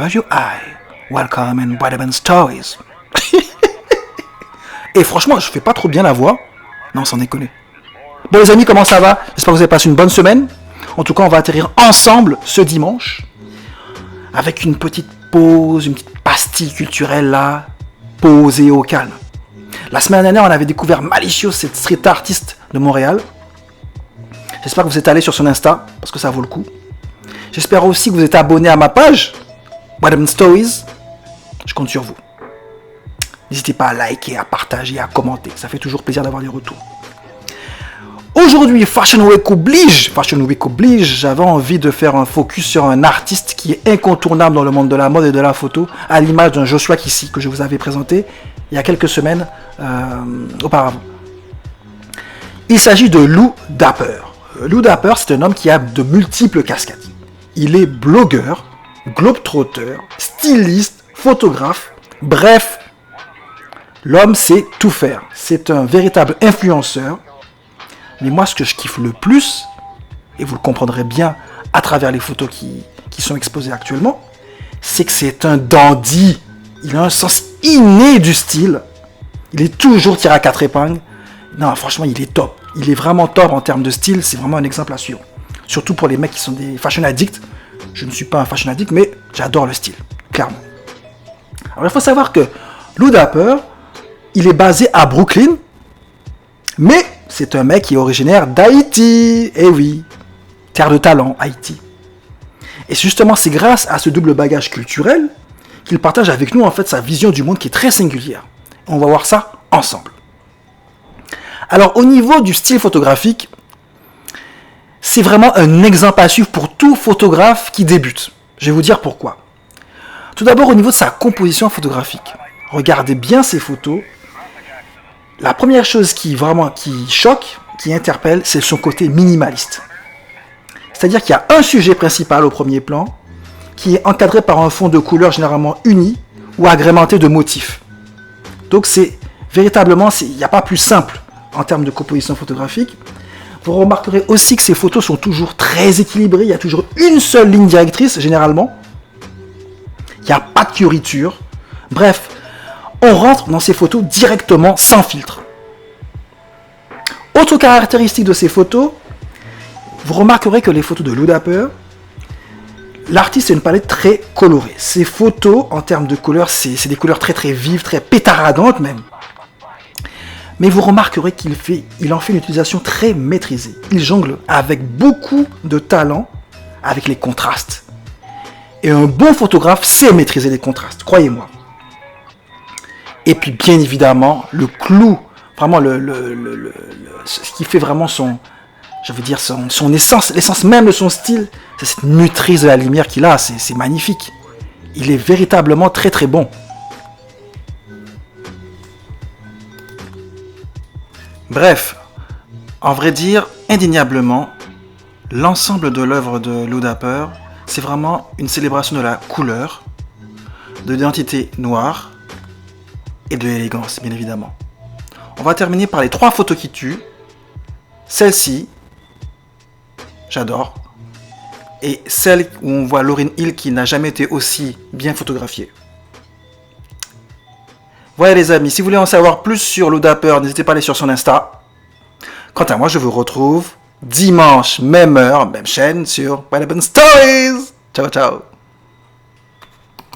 close your eye. Welcome in Bradaman Stories. Et franchement, je fais pas trop bien la voix. Non, sans déconner. Bon les amis, comment ça va? J'espère que vous avez passé une bonne semaine. En tout cas, on va atterrir ensemble ce dimanche. Avec une petite pause, une petite pastille culturelle là. Posée au calme. La semaine dernière, on avait découvert Malicious, cette street artiste de Montréal. J'espère que vous êtes allés sur son Insta, parce que ça vaut le coup. J'espère aussi que vous êtes abonné à ma page, Bradaman Stories. Je compte sur vous. N'hésitez pas à liker, à partager, à commenter. Ça fait toujours plaisir d'avoir des retours. Aujourd'hui, Fashion Week oblige, j'avais envie de faire un focus sur un artiste qui est incontournable dans le monde de la mode et de la photo, à l'image d'un Joshua Kissi que je vous avais présenté il y a quelques semaines auparavant. Il s'agit de Lou Dapper. Lou Dapper, c'est un homme qui a de multiples casquettes. Il est blogueur, globetrotter, styliste, photographe, bref, l'homme sait tout faire. C'est un véritable influenceur. Mais moi, ce que je kiffe le plus, et vous le comprendrez bien à travers les photos qui sont exposées actuellement, c'est que c'est un dandy. Il a un sens inné du style. Il est toujours tiré à quatre épingles. Non, franchement, il est top. Il est vraiment top en termes de style. C'est vraiment un exemple à suivre. Surtout pour les mecs qui sont des fashion addicts. Je ne suis pas un fashion addict, mais j'adore le style, clairement. Alors, il faut savoir que Lou Dapper, il est basé à Brooklyn, mais c'est un mec qui est originaire d'Haïti. Eh oui, terre de talent, Haïti. Et justement, c'est grâce à ce double bagage culturel qu'il partage avec nous en fait sa vision du monde qui est très singulière. On va voir ça ensemble. Alors, au niveau du style photographique, c'est vraiment un exemple à suivre pour tout photographe qui débute. Je vais vous dire pourquoi. Tout d'abord, au niveau de sa composition photographique. Regardez bien ces photos. La première chose qui choque, qui interpelle, c'est son côté minimaliste. C'est-à-dire qu'il y a un sujet principal au premier plan qui est encadré par un fond de couleur généralement uni ou agrémenté de motifs. Donc c'est véritablement, il n'y a pas plus simple en termes de composition photographique. Vous remarquerez aussi que ces photos sont toujours très équilibrées. Il y a toujours une seule ligne directrice, généralement. Il n'y a pas de fioriture. Bref, on rentre dans ces photos directement sans filtre. Autre caractéristique de ces photos, vous remarquerez que les photos de Lou Dapper, l'artiste a une palette très colorée. Ces photos, en termes de couleurs, c'est des couleurs très très vives, très pétaradantes même. Mais vous remarquerez qu'il en fait une utilisation très maîtrisée. Il jongle avec beaucoup de talent avec les contrastes. Et un bon photographe sait maîtriser les contrastes, croyez-moi. Et puis bien évidemment, le clou, vraiment ce qui fait vraiment son essence, l'essence même de son style, c'est cette maîtrise de la lumière qu'il a, c'est magnifique. Il est véritablement très très bon. Bref, en vrai dire, indéniablement, l'ensemble de l'œuvre de Lou Dapper, c'est vraiment une célébration de la couleur, de l'identité noire et de l'élégance, bien évidemment. On va terminer par les 3 photos qui tuent. Celle-ci, j'adore. Et celle où on voit Lauryn Hill qui n'a jamais été aussi bien photographiée. Voilà les amis, si vous voulez en savoir plus sur Lou Dapper, n'hésitez pas à aller sur son Insta. Quant à moi, je vous retrouve dimanche, même heure, même chaîne sur Bradaman Stories. Ciao, ciao.